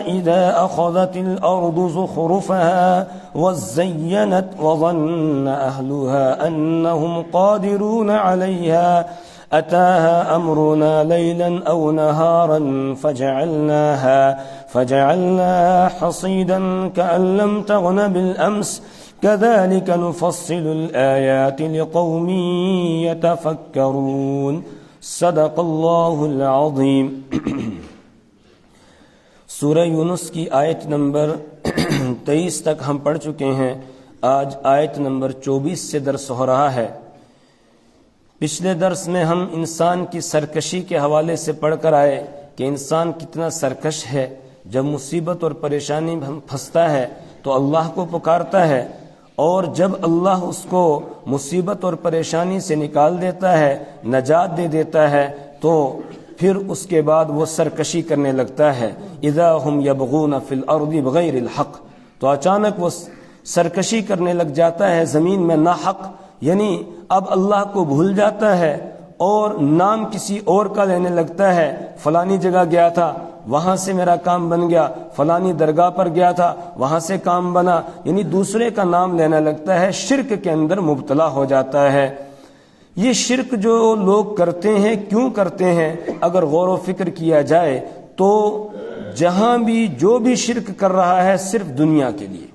إذا أخذت الأرض زخرفها وزينت وظن أهلها أنهم قادرون عليها أتاها أمرنا ليلا أو نهارا فجعلناها حصيدا كأن لم تغن بالأمس كذلك نفصل الآيات لقوم يتفكرون صدق اللہ العظیم۔ سورہ یونس کی آیت نمبر 23 تک ہم پڑھ چکے ہیں۔ آج آیت نمبر 24 سے درس ہو رہا ہے۔ پچھلے درس میں ہم انسان کی سرکشی کے حوالے سے پڑھ کر آئے کہ انسان کتنا سرکش ہے، جب مصیبت اور پریشانی میں پھنستا ہے تو اللہ کو پکارتا ہے، اور جب اللہ اس کو مصیبت اور پریشانی سے نکال دیتا ہے، نجات دے دیتا ہے، تو پھر اس کے بعد وہ سرکشی کرنے لگتا ہے۔ اذا هم يبغون في الارض بغیر الحق، تو اچانک وہ سرکشی کرنے لگ جاتا ہے زمین میں ناحق، یعنی اب اللہ کو بھول جاتا ہے اور نام کسی اور کا لینے لگتا ہے۔ فلانی جگہ گیا تھا، وہاں سے میرا کام بن گیا، فلانی درگاہ پر گیا تھا، وہاں سے کام بنا، یعنی دوسرے کا نام لینے لگتا ہے، شرک کے اندر مبتلا ہو جاتا ہے۔ یہ شرک جو لوگ کرتے ہیں، کیوں کرتے ہیں؟ اگر غور و فکر کیا جائے تو جہاں بھی جو بھی شرک کر رہا ہے صرف دنیا کے لیے۔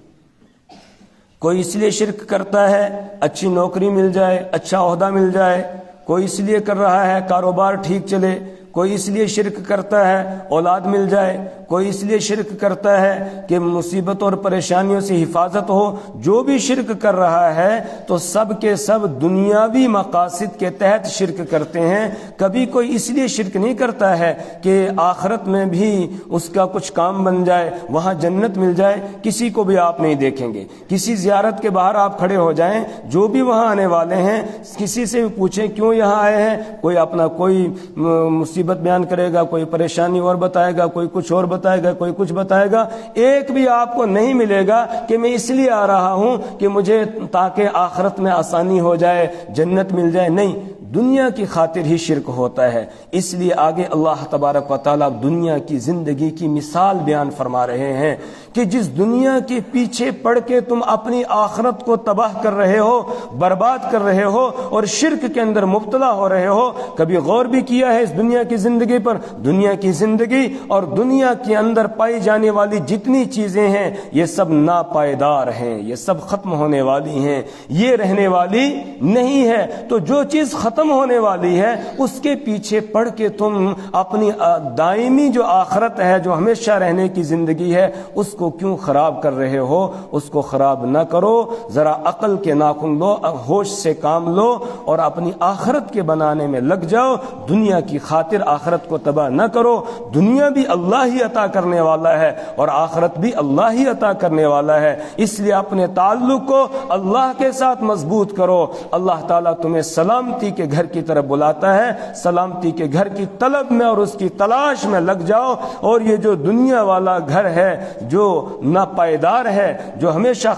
کوئی اس لیے شرک کرتا ہے اچھی نوکری مل جائے، اچھا عہدہ مل جائے، کوئی اس لیے کر رہا ہے کاروبار ٹھیک چلے، کوئی اس لیے شرک کرتا ہے اولاد مل جائے، کوئی اس لیے شرک کرتا ہے کہ مصیبت اور پریشانیوں سے حفاظت ہو۔ جو بھی شرک کر رہا ہے تو سب کے سب دنیاوی مقاصد کے تحت شرک کرتے ہیں۔ کبھی کوئی اس لیے شرک نہیں کرتا ہے کہ آخرت میں بھی اس کا کچھ کام بن جائے، وہاں جنت مل جائے۔ کسی کو بھی آپ نہیں دیکھیں گے، کسی زیارت کے باہر آپ کھڑے ہو جائیں، جو بھی وہاں آنے والے ہیں کسی سے بھی پوچھیں کیوں یہاں آئے ہیں، کوئی اپنا کوئی مصیبت بیان کرے گا، کوئی پریشانی اور بتائے گا، کوئی کچھ اور بتائے گا، کوئی کچھ بتائے گا۔ ایک بھی آپ کو نہیں ملے گا کہ میں اس لیے آ رہا ہوں کہ مجھے تاکہ آخرت میں آسانی ہو جائے، جنت مل جائے۔ نہیں، دنیا کی خاطر ہی شرک ہوتا ہے۔ اس لیے آگے اللہ تبارک و تعالیٰ دنیا کی زندگی کی مثال بیان فرما رہے ہیں کہ جس دنیا کے پیچھے پڑ کے تم اپنی آخرت کو تباہ کر رہے ہو، برباد کر رہے ہو اور شرک کے اندر مبتلا ہو رہے ہو، کبھی غور بھی کیا ہے اس دنیا کی زندگی پر؟ دنیا کی زندگی اور دنیا کے اندر پائی جانے والی جتنی چیزیں ہیں یہ سب ناپائیدار ہیں، یہ سب ختم ہونے والی ہیں، یہ رہنے والی نہیں ہے۔ تو جو چیز ختم ہونے والی ہے اس کے پیچھے پڑ کے تم اپنی دائمی جو آخرت ہے، جو ہمیشہ رہنے کی زندگی ہے، اس کو کیوں خراب کر رہے ہو؟ اس کو خراب نہ کرو، ذرا عقل کے ناخن لو، ہوش سے کام لو اور اپنی آخرت کے بنانے میں لگ جاؤ۔ دنیا کی خاطر آخرت کو تباہ نہ کرو۔ دنیا بھی اللہ ہی عطا کرنے والا ہے اور آخرت بھی اللہ ہی عطا کرنے والا ہے، اس لیے اپنے تعلق کو اللہ کے ساتھ مضبوط کرو۔ اللہ تعالیٰ تمہیں سلامتی کے گھر کی طرف بلاتا ہے، سلامتی کے گھر کی طلب میں اور اس کی تلاش میں لگ جاؤ۔ اور یہ جو دنیا والا گھر ہے جو ناپائیدار ہے، جو ہمیشہ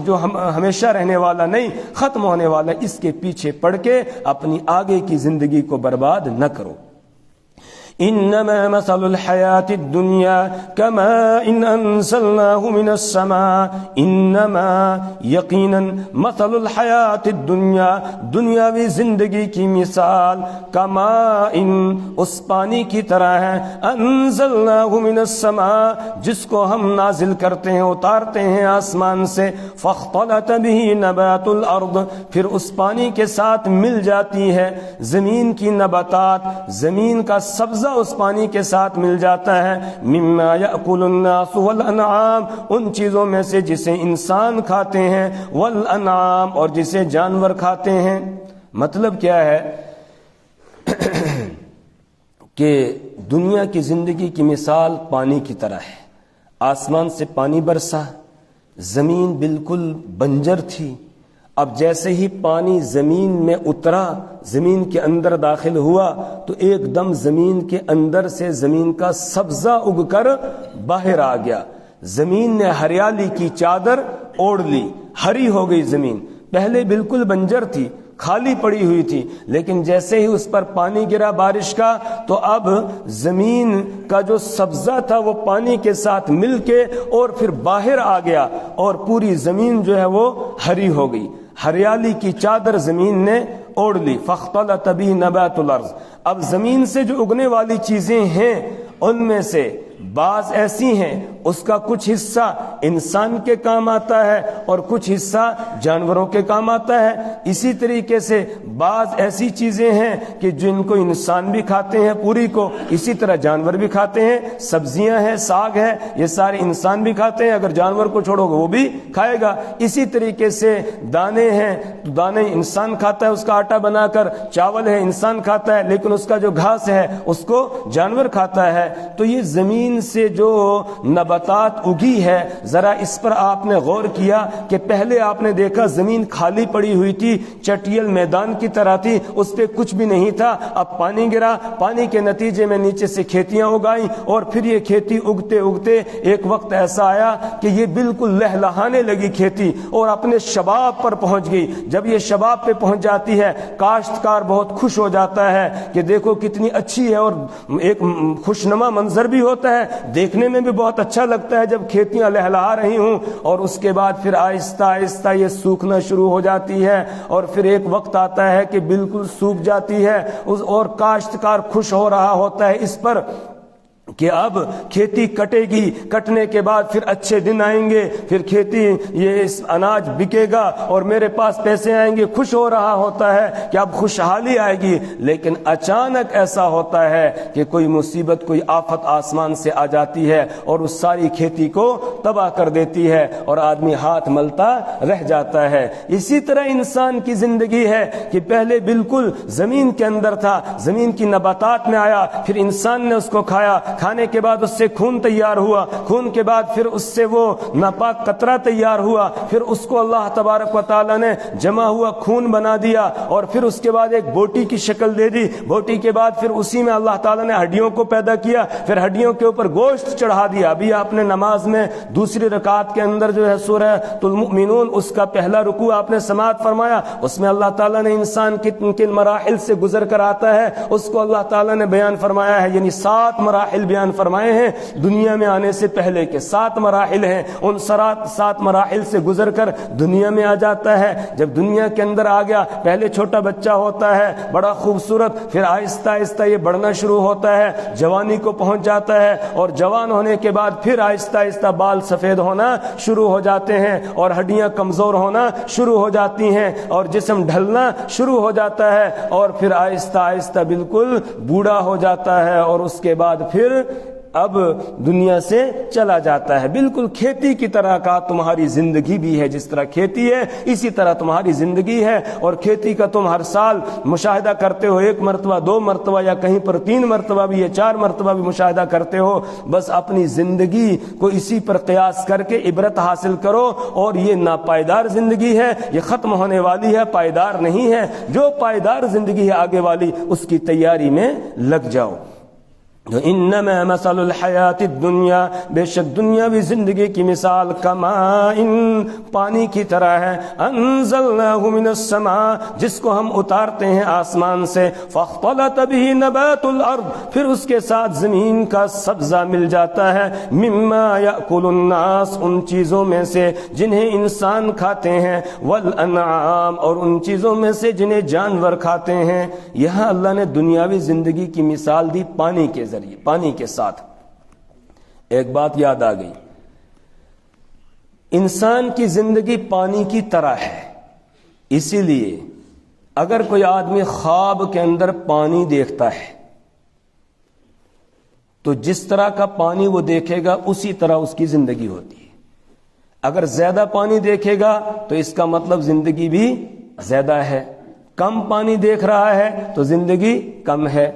جو ہمیشہ رہنے والا نہیں، ختم ہونے والا، اس کے پیچھے پڑ کے اپنی آگے کی زندگی کو برباد نہ کرو۔ انما مثل الحیات الدنیا كماء انزلناه من السماء انما یقینا مثل الحیات الدنیا، دنیاوی زندگی کی مثال، کماء اس پانی کی طرح ہے، انزلناه من السماء جس کو ہم نازل کرتے ہیں، اتارتے ہیں آسمان سے، فاختلط به نبات الارض پھر اس پانی کے ساتھ مل جاتی ہے زمین کی نباتات، زمین کا سبزہ اس پانی کے ساتھ مل جاتا ہے، مما یأکل الناس والانعام ان چیزوں میں سے جسے انسان کھاتے ہیں، والانعام اور جسے جانور کھاتے ہیں۔ مطلب کیا ہے کہ دنیا کی زندگی کی مثال پانی کی طرح ہے۔ آسمان سے پانی برسا، زمین بالکل بنجر تھی، اب جیسے ہی پانی زمین میں اترا، زمین کے اندر داخل ہوا تو ایک دم زمین کے اندر سے زمین کا سبزہ اگ کر باہر آ گیا۔ زمین نے ہریالی کی چادر اوڑھ لی، ہری ہو گئی زمین، پہلے بالکل بنجر تھی، خالی پڑی ہوئی تھی، لیکن جیسے ہی اس پر پانی گرا بارش کا تو اب زمین کا جو سبزہ تھا وہ پانی کے ساتھ مل کے اور پھر باہر آ گیا اور پوری زمین جو ہے وہ ہری ہو گئی، ہریالی کی چادر زمین نے اوڑھ لی۔ فاختلط به نبات الارض، اب زمین سے جو اگنے والی چیزیں ہیں ان میں سے بعض ایسی ہیں اس کا کچھ حصہ انسان کے کام آتا ہے اور کچھ حصہ جانوروں کے کام آتا ہے، اسی طریقے سے بعض ایسی چیزیں ہیں کہ جن کو انسان بھی کھاتے ہیں پوری کو، اسی طرح جانور بھی کھاتے ہیں، سبزیاں ہیں، ساگ ہے، یہ سارے انسان بھی کھاتے ہیں، اگر جانور کو چھوڑو گے وہ بھی کھائے گا۔ اسی طریقے سے دانے ہیں تو دانے انسان کھاتا ہے، اس کا آٹا بنا کر، چاول ہے انسان کھاتا ہے لیکن اس کا جو گھاس ہے اس کو جانور کھاتا ہے۔ تو یہ زمین سے جو نباتات اگی ہے، ذرا اس پر آپ نے غور کیا کہ پہلے آپ نے دیکھا زمین خالی پڑی ہوئی تھی، چٹیل میدان کی طرح تھی، اس پہ کچھ بھی نہیں تھا، اب پانی گرا، پانی کے نتیجے میں نیچے سے کھیتیاں اگائیں اور پھر یہ کھیتی اگتے اگتے ایک وقت ایسا آیا کہ یہ بالکل لہلہانے لگی کھیتی اور اپنے شباب پر پہنچ گئی۔ جب یہ شباب پہ پہنچ جاتی ہے کاشتکار بہت خوش ہو جاتا ہے کہ دیکھو کتنی اچھی ہے، اور ایک خوشنما منظر بھی ہوتا ہے، دیکھنے میں بھی بہت اچھا لگتا ہے جب کھیتیاں لہلہا رہی ہوں، اور اس کے بعد پھر آہستہ آہستہ یہ سوکھنا شروع ہو جاتی ہے اور پھر ایک وقت آتا ہے کہ بالکل سوکھ جاتی ہے، اور کاشتکار خوش ہو رہا ہوتا ہے اس پر کہ اب کھیتی کٹے گی، کٹنے کے بعد پھر اچھے دن آئیں گے، پھر کھیتی یہ اناج بکے گا اور میرے پاس پیسے آئیں گے، خوش ہو رہا ہوتا ہے کہ اب خوشحالی آئے گی، لیکن اچانک ایسا ہوتا ہے کہ کوئی مصیبت، کوئی آفت آسمان سے آ جاتی ہے اور اس ساری کھیتی کو تباہ کر دیتی ہے اور آدمی ہاتھ ملتا رہ جاتا ہے۔ اسی طرح انسان کی زندگی ہے کہ پہلے بالکل زمین کے اندر تھا، زمین کی نباتات میں آیا، پھر انسان نے اس کو کھایا، کھانے کے بعد اس سے خون تیار ہوا، خون کے بعد پھر اس سے وہ ناپاک قطرہ تیار ہوا، پھر اس کو اللہ تبارک و تعالی نے جمع ہوا خون بنا دیا اور پھر اس کے بعد ایک بوٹی کی شکل دے دی، بوٹی کے بعد پھر اسی میں اللہ تعالی نے ہڈیوں کو پیدا کیا، پھر ہڈیوں کے اوپر گوشت چڑھا دیا۔ ابھی آپ نے نماز میں دوسری رکعت کے اندر جو ہے سورہ المؤمنون اس کا پہلا رکوع آپ نے سماعت فرمایا، اس میں اللہ تعالی نے انسان کن مراحل سے گزر کر آتا ہے اس کو اللہ تعالی نے بیان فرمایا ہے، یعنی 7 مراحل بیان فرمائے ہیں دنیا میں آنے سے پہلے کے، 7 مراحل ہیں، ان 7 مراحل سے گزر کر دنیا میں آ جاتا ہے۔ جب دنیا کے اندر آ گیا پہلے چھوٹا بچہ ہوتا ہے بڑا خوبصورت، پھر آہستہ آہستہ یہ بڑھنا شروع ہوتا ہے، جوانی کو پہنچ جاتا ہے اور جوان ہونے کے بعد پھر آہستہ آہستہ بال سفید ہونا شروع ہو جاتے ہیں اور ہڈیاں کمزور ہونا شروع ہو جاتی ہیں اور جسم ڈھلنا شروع ہو جاتا ہے اور پھر آہستہ آہستہ بالکل بوڑھا ہو جاتا ہے اور اس کے بعد پھر اب دنیا سے چلا جاتا ہے۔ بالکل کھیتی کی طرح کا تمہاری زندگی بھی ہے، جس طرح کھیتی ہے اسی طرح تمہاری زندگی ہے، اور کھیتی کا تم ہر سال مشاہدہ کرتے ہو، 1 مرتبہ 2 مرتبہ یا کہیں پر 3 مرتبہ بھی یا 4 مرتبہ بھی مشاہدہ کرتے ہو۔ بس اپنی زندگی کو اسی پر قیاس کر کے عبرت حاصل کرو، اور یہ ناپائیدار زندگی ہے، یہ ختم ہونے والی ہے، پائیدار نہیں ہے۔ جو پائیدار زندگی ہے آگے والی اس کی تیاری میں لگ جاؤ۔ تو انما مثل الحیات الدنیا، بے شک دنیاوی زندگی کی مثال کماء، پانی کی طرح ہے، انزلناہ من السماء، جس کو ہم اتارتے ہیں آسمان سے، فاختلط به نبات الارض، پھر اس کے ساتھ زمین کا سبزہ مل جاتا ہے، مما یاکل الناس، ان چیزوں میں سے جنہیں انسان کھاتے ہیں، والانعام، اور ان چیزوں میں سے جنہیں جانور کھاتے ہیں۔ یہاں اللہ نے دنیاوی زندگی کی مثال دی پانی کے ذریعے، پانی کے ساتھ۔ ایک بات یاد آ گئی، انسان کی زندگی پانی کی طرح ہے، اسی لیے اگر کوئی آدمی خواب کے اندر پانی دیکھتا ہے تو جس طرح کا پانی وہ دیکھے گا اسی طرح اس کی زندگی ہوتی ہے۔ اگر زیادہ پانی دیکھے گا تو اس کا مطلب زندگی بھی زیادہ ہے، کم پانی دیکھ رہا ہے تو زندگی کم ہے،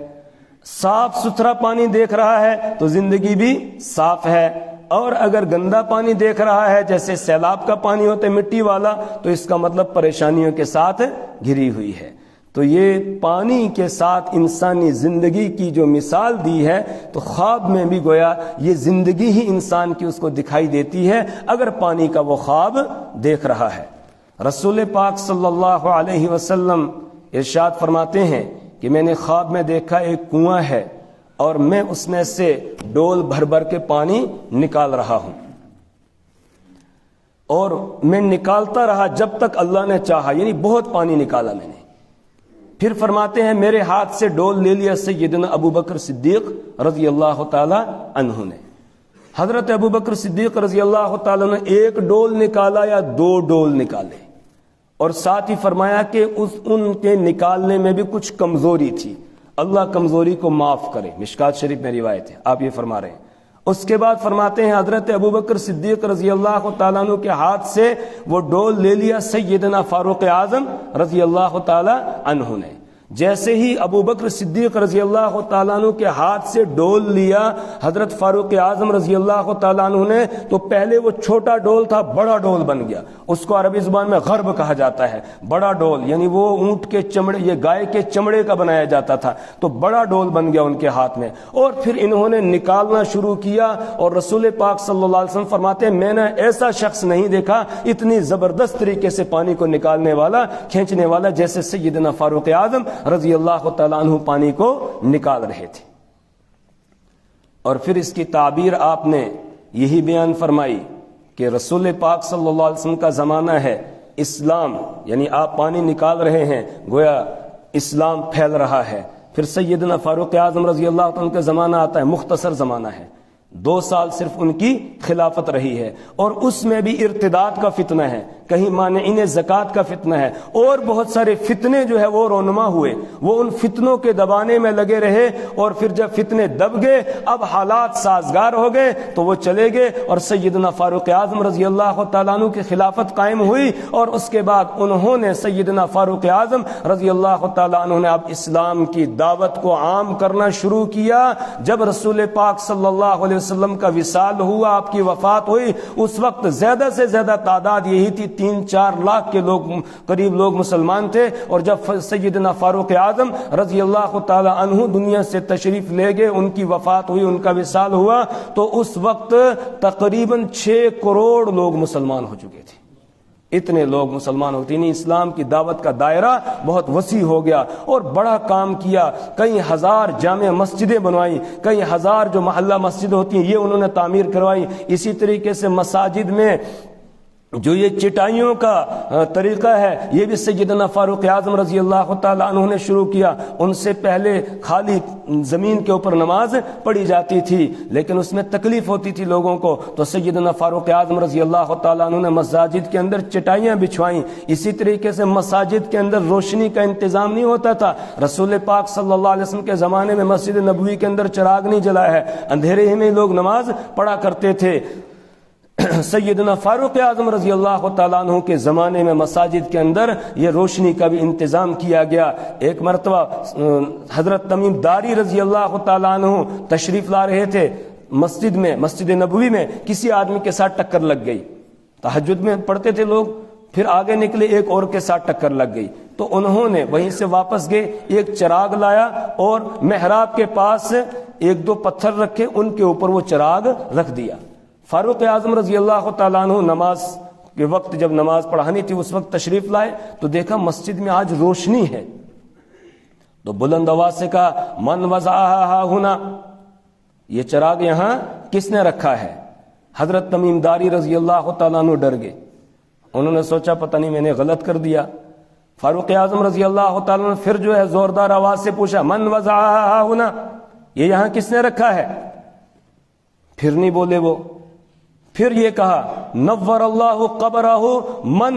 صاف ستھرا پانی دیکھ رہا ہے تو زندگی بھی صاف ہے، اور اگر گندا پانی دیکھ رہا ہے جیسے سیلاب کا پانی ہوتا ہے مٹی والا تو اس کا مطلب پریشانیوں کے ساتھ گھری ہوئی ہے۔ تو یہ پانی کے ساتھ انسانی زندگی کی جو مثال دی ہے تو خواب میں بھی گویا یہ زندگی ہی انسان کی اس کو دکھائی دیتی ہے اگر پانی کا وہ خواب دیکھ رہا ہے۔ رسول پاک صلی اللہ علیہ وسلم ارشاد فرماتے ہیں کہ میں نے خواب میں دیکھا ایک کنواں ہے اور میں اس میں سے ڈول بھر بھر کے پانی نکال رہا ہوں، اور میں نکالتا رہا جب تک اللہ نے چاہا، یعنی بہت پانی نکالا میں نے۔ پھر فرماتے ہیں میرے ہاتھ سے ڈول لے لیا سیدنا ابو بکر صدیق رضی اللہ تعالی عنہ نے۔ حضرت ابو بکر صدیق رضی اللہ تعالی نے ایک ڈول نکالا یا دو ڈول نکالے، اور ساتھ ہی فرمایا کہ ان کے نکالنے میں بھی کچھ کمزوری تھی، اللہ کمزوری کو معاف کرے، مشکات شریف میں روایت ہے، آپ یہ فرما رہے ہیں۔ اس کے بعد فرماتے ہیں حضرت ابو بکر صدیق رضی اللہ تعالیٰ عنہ کے ہاتھ سے وہ ڈول لے لیا سیدنا فاروق اعظم رضی اللہ تعالیٰ عنہ نے۔ جیسے ہی ابو بکر صدیق رضی اللہ تعالیٰ عنہ کے ہاتھ سے ڈول لیا حضرت فاروق اعظم رضی اللہ تعالیٰ عنہ نے، تو پہلے وہ چھوٹا ڈول تھا بڑا ڈول بن گیا، اس کو عربی زبان میں غرب کہا جاتا ہے، بڑا ڈول، یعنی وہ اونٹ کے چمڑے، یہ گائے کے چمڑے کا بنایا جاتا تھا، تو بڑا ڈول بن گیا ان کے ہاتھ میں، اور پھر انہوں نے نکالنا شروع کیا۔ اور رسول پاک صلی اللہ علیہ وسلم فرماتے ہیں میں نے ایسا شخص نہیں دیکھا اتنی زبردست طریقے سے پانی کو نکالنے والا، کھینچنے والا، جیسے سیدنا فاروق اعظم رضی اللہ تعالیٰ عنہ پانی کو نکال رہے تھے۔ اور پھر اس کی تعبیر آپ نے یہی بیان فرمائی کہ رسول پاک صلی اللہ علیہ وسلم کا زمانہ ہے، اسلام، یعنی آپ پانی نکال رہے ہیں، گویا اسلام پھیل رہا ہے۔ پھر سیدنا فاروق اعظم رضی اللہ عنہ کا زمانہ آتا ہے، مختصر زمانہ ہے، 2 سال صرف ان کی خلافت رہی ہے، اور اس میں بھی ارتداد کا فتنہ ہے، کہیں مانعین زکوٰۃ کا فتنہ ہے، اور بہت سارے فتنے جو ہے وہ رونما ہوئے، وہ ان فتنوں کے دبانے میں لگے رہے، اور پھر جب فتنے دب گئے، اب حالات سازگار ہو گئے تو وہ چلے گئے، اور سیدنا فاروق اعظم رضی اللہ تعالیٰ عنہ کی خلافت قائم ہوئی، اور اس کے بعد انہوں نے سیدنا فاروق اعظم رضی اللہ تعالیٰ عنہ نے اب اسلام کی دعوت کو عام کرنا شروع کیا۔ جب رسول پاک صلی اللہ علیہ وسلم کا وصال ہوا، آپ کی وفات ہوئی، اس وقت زیادہ سے زیادہ تعداد یہی تھی، 3-4 لاکھ کے لوگ، قریب لوگ مسلمان تھے، اور جب سیدنا فاروق اعظم رضی اللہ تعالی عنہ دنیا سے تشریف لے گئے، ان کی وفات ہوئی، ان کا وصال ہوا، تو اس وقت تقریباً 6 کروڑ لوگ مسلمان ہو چکے تھے، اتنے لوگ مسلمان ہوتے ہیں۔ اسلام کی دعوت کا دائرہ بہت وسیع ہو گیا، اور بڑا کام کیا، کئی ہزار جامع مسجدیں بنوائی، کئی ہزار جو محلہ مسجد ہوتی ہیں یہ انہوں نے تعمیر کروائی۔ اسی طریقے سے مساجد میں جو یہ چٹائیوں کا طریقہ ہے یہ بھی سیدنا فاروق اعظم رضی اللہ تعالیٰ عنہ نے شروع کیا۔ ان سے پہلے خالی زمین کے اوپر نماز پڑھی جاتی تھی، لیکن اس میں تکلیف ہوتی تھی لوگوں کو، تو سیدنا فاروق اعظم رضی اللہ تعالیٰ عنہ نے مساجد کے اندر چٹائیاں بچھوائیں۔ اسی طریقے سے مساجد کے اندر روشنی کا انتظام نہیں ہوتا تھا، رسول پاک صلی اللہ علیہ وسلم کے زمانے میں مسجد نبوی کے اندر چراغ نہیں جلا ہے، اندھیرے ہی میں لوگ نماز پڑھا کرتے تھے۔ سیدنا فاروق اعظم رضی اللہ تعالیٰ عنہ کے زمانے میں مساجد کے اندر یہ روشنی کا بھی انتظام کیا گیا۔ ایک مرتبہ حضرت تمیم داری رضی اللہ تعالیٰ عنہ تشریف لا رہے تھے مسجد میں، مسجد نبوی میں، کسی آدمی کے ساتھ ٹکر لگ گئی، تہجد میں پڑھتے تھے لوگ، پھر آگے نکلے ایک اور کے ساتھ ٹکر لگ گئی، تو انہوں نے وہیں سے واپس گئے، ایک چراغ لایا اور محراب کے پاس 1-2 پتھر رکھے، ان کے اوپر وہ چراغ رکھ دیا۔ فاروق اعظم رضی اللہ تعالیٰ عنہ نماز کے وقت جب نماز پڑھانی تھی اس وقت تشریف لائے تو دیکھا مسجد میں آج روشنی ہے، تو بلند آواز سے کہا من وضعها ها هنا، یہ چراغ یہاں کس نے رکھا ہے؟ حضرت تمیم داری رضی اللہ تعالیٰ عنہ ڈر گئے، انہوں نے سوچا پتہ نہیں میں نے غلط کر دیا۔ فاروق اعظم رضی اللہ تعالیٰ عنہ پھر جو ہے زوردار آواز سے پوچھا من وضعها هنا، یہ یہاں کس نے رکھا ہے؟ پھر نہیں بولے وہ، پھر یہ کہا نور اللہ قبرہ من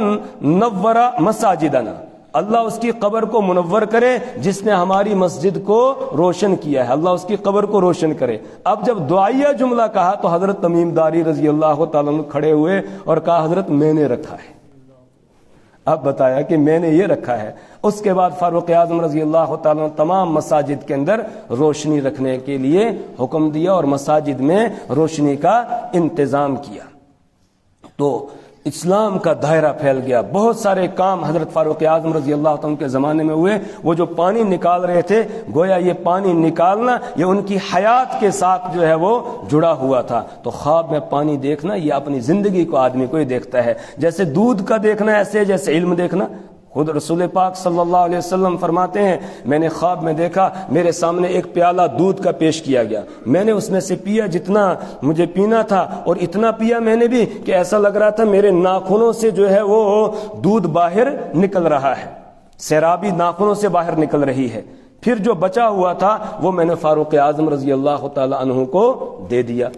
نور مساجدنا، اللہ اس کی قبر کو منور کرے جس نے ہماری مسجد کو روشن کیا ہے، اللہ اس کی قبر کو روشن کرے۔ اب جب دعائیہ جملہ کہا تو حضرت تمیم داری رضی اللہ تعالیٰ عنہ کھڑے ہوئے اور کہا حضرت میں نے رکھا ہے، اب بتایا کہ میں نے یہ رکھا ہے۔ اس کے بعد فاروق اعظم رضی اللہ تعالیٰ عنہ تمام مساجد کے اندر روشنی رکھنے کے لیے حکم دیا اور مساجد میں روشنی کا انتظام کیا۔ تو اسلام کا دائرہ پھیل گیا. بہت سارے کام حضرت فاروق اعظم رضی اللہ عنہ کے زمانے میں ہوئے. وہ جو پانی نکال رہے تھے گویا یہ پانی نکالنا یہ ان کی حیات کے ساتھ جو ہے وہ جڑا ہوا تھا. تو خواب میں پانی دیکھنا یہ اپنی زندگی کو آدمی کو ہی دیکھتا ہے. جیسے دودھ کا دیکھنا ایسے جیسے علم دیکھنا. خود رسول پاک صلی اللہ علیہ وسلم فرماتے ہیں میں نے خواب میں دیکھا میرے سامنے ایک پیالہ دودھ کا پیش کیا گیا. میں نے اس میں سے پیا جتنا مجھے پینا تھا اور اتنا پیا میں نے بھی کہ ایسا لگ رہا تھا میرے ناخنوں سے جو ہے وہ دودھ باہر نکل رہا ہے. سیرابی ناخنوں سے باہر نکل رہی ہے. پھر جو بچا ہوا تھا وہ میں نے فاروق اعظم رضی اللہ تعالی عنہ کو دے دیا.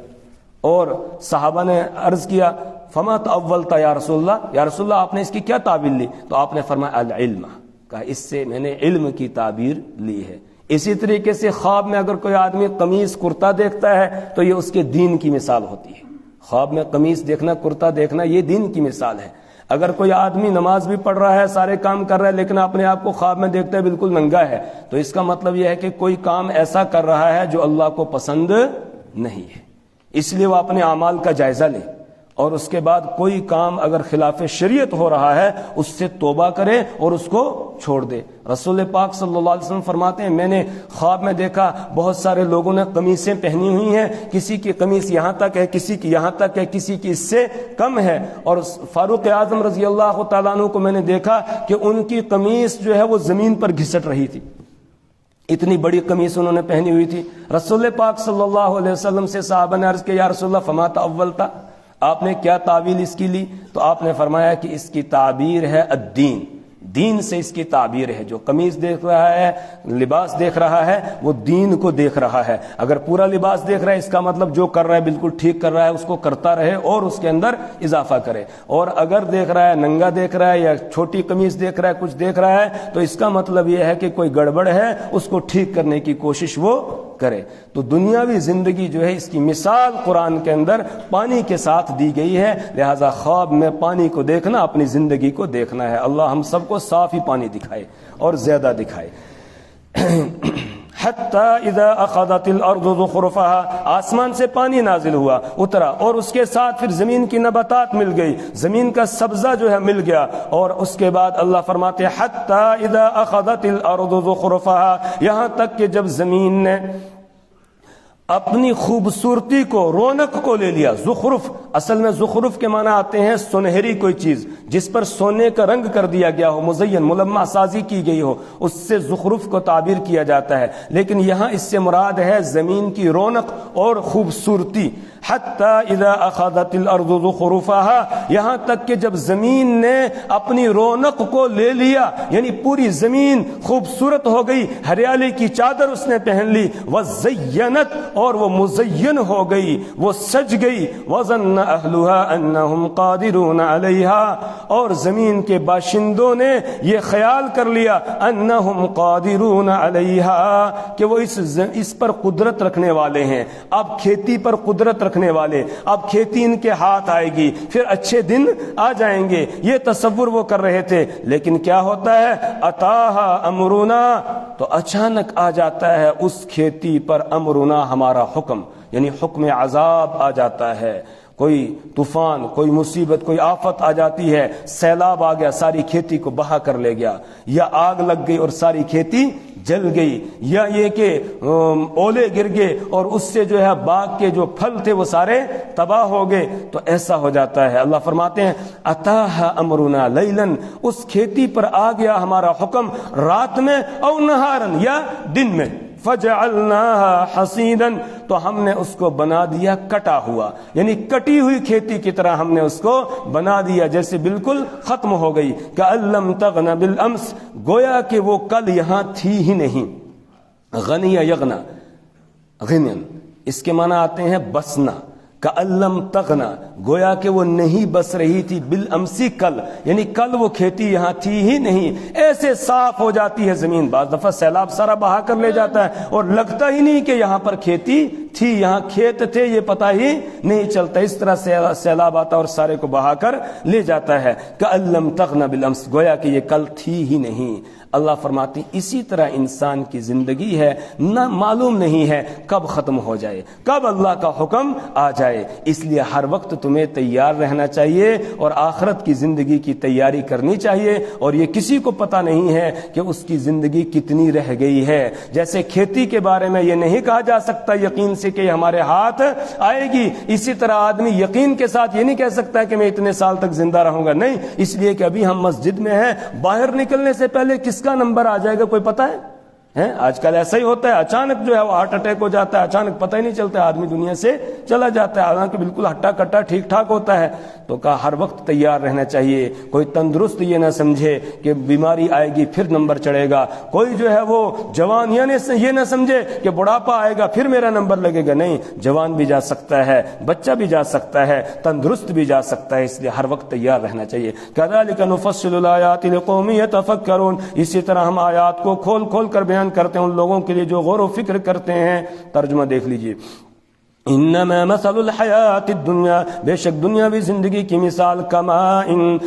اور صحابہ نے عرض کیا فما تأولت یا رسول اللہ، یا رسول اللہ آپ نے اس کی کیا تعبیر لی؟ تو آپ نے فرمایا العلم، کہا اس سے میں نے علم کی تعبیر لی ہے. اسی طریقے سے خواب میں اگر کوئی آدمی قمیص کرتا دیکھتا ہے تو یہ اس کے دین کی مثال ہوتی ہے. خواب میں قمیص دیکھنا کرتا دیکھنا یہ دین کی مثال ہے. اگر کوئی آدمی نماز بھی پڑھ رہا ہے سارے کام کر رہا ہے لیکن اپنے آپ کو خواب میں دیکھتا ہے بالکل ننگا ہے تو اس کا مطلب یہ ہے کہ کوئی کام ایسا کر رہا ہے جو اللہ کو پسند نہیں ہے. اس لیے وہ اپنے اعمال کا جائزہ لے اور اس کے بعد کوئی کام اگر خلاف شریعت ہو رہا ہے اس سے توبہ کرے اور اس کو چھوڑ دے. رسول پاک صلی اللہ علیہ وسلم فرماتے ہیں میں نے خواب میں دیکھا بہت سارے لوگوں نے قمیصیں پہنی ہوئی ہیں، کسی کی قمیص یہاں تک ہے، کسی کی یہاں تک ہے، کسی کی اس سے کم ہے. اور فاروق اعظم رضی اللہ تعالیٰ عنہ کو میں نے دیکھا کہ ان کی قمیص جو ہے وہ زمین پر گھسٹ رہی تھی. اتنی بڑی قمیص انہوں نے پہنی ہوئی تھی. رسول پاک صلی اللہ علیہ وسلم سے صحابہ نے عرض کیا یا رسول اللہ فما تأولتا، آپ نے کیا تعبیر اس کی لی؟ تو آپ نے فرمایا کہ اس کی تعبیر ہے الدین، دین سے اس کی تعبیر ہے. جو قمیص دیکھ رہا ہے لباس دیکھ رہا ہے وہ دین کو دیکھ رہا ہے. اگر پورا لباس دیکھ رہا ہے اس کا مطلب جو کر رہا ہے بالکل ٹھیک کر رہا ہے، اس کو کرتا رہے اور اس کے اندر اضافہ کرے. اور اگر دیکھ رہا ہے ننگا دیکھ رہا ہے یا چھوٹی قمیص دیکھ رہا ہے کچھ دیکھ رہا ہے تو اس کا مطلب یہ ہے کہ کوئی گڑبڑ ہے، اس کو ٹھیک کرنے کی کوشش وہ کرے. تو دنیاوی زندگی جو ہے اس کی مثال قرآن کے اندر پانی کے ساتھ دی گئی ہے. لہذا خواب میں پانی کو دیکھنا اپنی زندگی کو دیکھنا ہے. اللہ ہم سب کو صاف ہی پانی دکھائے اور زیادہ دکھائے. حتی اذا اخذت الارض زخرفها، آسمان سے پانی نازل ہوا اترا اور اس کے ساتھ پھر زمین کی نباتات مل گئی، زمین کا سبزہ جو ہے مل گیا. اور اس کے بعد اللہ فرماتے ہیں حتی اذا اخذت الارض زخرفها، یہاں تک کہ جب زمین نے اپنی خوبصورتی کو رونق کو لے لیا. زخرف اصل میں زخرف کے معنی آتے ہیں سنہری کوئی چیز جس پر سونے کا رنگ کر دیا گیا ہو، مزین ملمع سازی کی گئی ہو، اس سے زخرف کو تعبیر کیا جاتا ہے. لیکن یہاں اس سے مراد ہے زمین کی رونق اور خوبصورتی. حتی اذا اخذت الارض زخرفها، یہاں تک کہ جب زمین نے اپنی رونق کو لے لیا یعنی پوری زمین خوبصورت ہو گئی، ہریالی کی چادر اس نے پہن لی. وزینت، اور وہ مزین ہو گئی، وہ سج گئی. وظن اہلها انہم قادرون علیہا، اور زمین کے باشندوں نے یہ خیال کر لیا انہم قادرون علیہا کہ وہ اس پر قدرت رکھنے والے ہیں. اب کھیتی پر قدرت رکھنے والے، اب کھیتی ان کے ہاتھ آئے گی، پھر اچھے دن آ جائیں گے. یہ تصور وہ کر رہے تھے. لیکن کیا ہوتا ہے اتاہا امرنا، تو اچانک آ جاتا ہے اس کھیتی پر امرنا ہمارا حکم، یعنی حکم عذاب آ جاتا ہے. کوئی طوفان، کوئی مصیبت، کوئی آفت آ جاتی ہے، سیلاب آ گیا ساری کھیتی کو بہا کر لے گیا، یا آگ لگ گئی اور ساری کھیتی جل گئی، یا یہ کہ اولے گر گئے اور اس سے جو ہے باغ کے جو پھل تھے وہ سارے تباہ ہو گئے. تو ایسا ہو جاتا ہے. اللہ فرماتے ہیں اتاہا امرنا لیلن، اس کھیتی پر آ گیا ہمارا حکم رات میں، او نہارن، یا دن میں. فجعلناها حصیدا، تو ہم نے اس کو بنا دیا کٹا ہوا، یعنی کٹی ہوئی کھیتی کی طرح ہم نے اس کو بنا دیا، جیسے بالکل ختم ہو گئی. کأن لم تغن بالامس، گویا کہ وہ کل یہاں تھی ہی نہیں. غنی یغنا، غنن اس کے معنی آتے ہیں بسنا. کأن لم تغنا، گویا کہ وہ نہیں بس رہی تھی بالامسی، کل، یعنی کل وہ کھیتی یہاں تھی ہی نہیں. ایسے صاف ہو جاتی ہے زمین، بعض دفعہ سیلاب سارا بہا کر لے جاتا ہے اور لگتا ہی نہیں کہ یہاں پر کھیتی تھی، یہاں کھیت تھے، یہ پتہ ہی نہیں چلتا. اس طرح سیلاب آتا اور سارے کو بہا کر لے جاتا ہے. کأن لم تغن بالامس، گویا کہ یہ کل تھی ہی نہیں. اللہ فرماتے ہیں اسی طرح انسان کی زندگی ہے، نہ معلوم نہیں ہے کب ختم ہو جائے، کب اللہ کا حکم آ جائے. جائے، اس لیے ہر وقت تمہیں تیار رہنا چاہیے اور آخرت کی زندگی کی تیاری کرنی چاہیے. اور یہ کسی کو پتہ نہیں ہے کہ اس کی زندگی کتنی رہ گئی ہے. جیسے کھیتی کے بارے میں یہ نہیں کہا جا سکتا یقین سے کہ ہمارے ہاتھ آئے گی، اسی طرح آدمی یقین کے ساتھ یہ نہیں کہہ سکتا کہ میں اتنے سال تک زندہ رہوں گا. نہیں، اس لیے کہ ابھی ہم مسجد میں ہیں، باہر نکلنے سے پہلے کس کا نمبر آ جائے گا کوئی پتہ ہے؟ آج کل ایسا ہی ہوتا ہے، اچانک جو ہے وہ ہارٹ اٹیک ہو جاتا ہے، اچانک پتہ ہی نہیں چلتا، آدمی دنیا سے چلا جاتا ہے، حالانکہ بالکل ہٹا کٹا ٹھیک ٹھاک ہوتا ہے. تو کہا ہر وقت تیار رہنا چاہیے. کوئی تندرست یہ نہ سمجھے کہ بیماری آئے گی پھر نمبر چڑھے گا، کوئی جو ہے وہ جوان یہ نہ سمجھے کہ بڑھاپا آئے گا پھر میرا نمبر لگے گا. نہیں، جوان بھی جا سکتا ہے، بچہ بھی جا سکتا ہے، تندرست بھی جا سکتا ہے، اس لیے ہر وقت تیار رہنا چاہیے. كذلك نفصل الآيات لقوم يتفكرون. اسی طرح ہم آیات کو کھول کھول کر بیان کرتے ہیں ان لوگوں کے لیے جو غور و فکر کرتے ہیں. ترجمہ دیکھ لیجئے. انما مثل الحیات الدنیا، بے شک دنیاوی زندگی کی مثال کماء،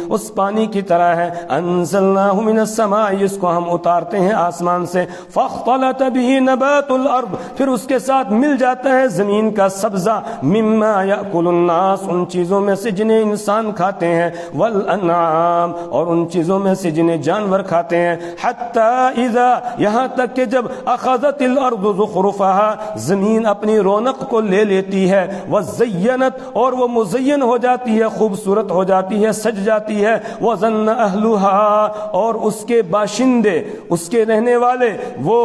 اس پانی کی طرح ہے، انزلناہ من السماء، اس کو ہم اتارتے ہیں آسمان سے، فاختلط به نبات الارض، پھر اس کے ساتھ مل جاتا ہے زمین کا سبزہ، مما یاکل الناس، ان چیزوں میں سے جنہیں انسان کھاتے ہیں، والانعام، اور ان چیزوں میں سے جنہیں جانور کھاتے ہیں، حتی اذا، یہاں تک کہ جب اخذت الارض زخرفها، زمین اپنی رونق کو لے لیتی ہے، وزینت، اور وہ مزین ہو جاتی ہے، خوبصورت ہو جاتی ہے، سج جاتی ہے، وظن اہلها، اور اس کے باشندے، اس کے رہنے والے وہ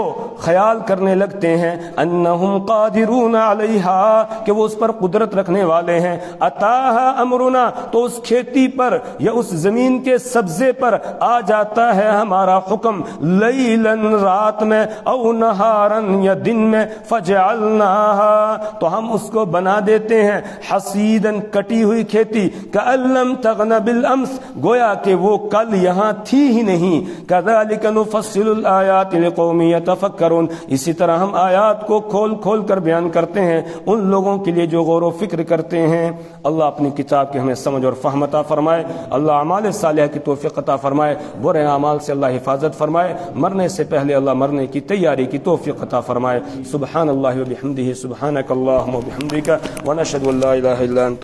خیال کرنے لگتے ہیں، انہم قادرون علیہا، کہ وہ اس پر قدرت رکھنے والے ہیں، اتاہا امرنا، تو اس کھیتی پر یا اس زمین کے سبزے پر آ جاتا ہے ہمارا حکم، لیلاً، رات میں، او نہاراً، یا دن میں، فجعلناہا، تو ہم اس کو بنا دیتے ہیں، حصیداً، کٹی ہوئی کھیتی، کأن لم تغن بالامس، گویا کہ وہ کل یہاں تھی ہی نہیں. کذالک نفصل الآیات لقوم یتفکرون، اسی طرح ہم آیات کو کھول کھول کر بیان کرتے ہیں ان لوگوں کے لیے جو غور و فکر کرتے ہیں. اللہ اپنی کتاب کے ہمیں سمجھ اور فہم عطا فرمائے. اللہ اعمال صالحہ کی توفیق عطا فرمائے، برے اعمال سے اللہ حفاظت فرمائے، مرنے سے پہلے اللہ مرنے کی تیاری کی توفیق عطا فرمائے. سبحان اللہ و بحمدہ، سبحانک اللہم و بحمدک، ونشہد ان لا الہ الا انت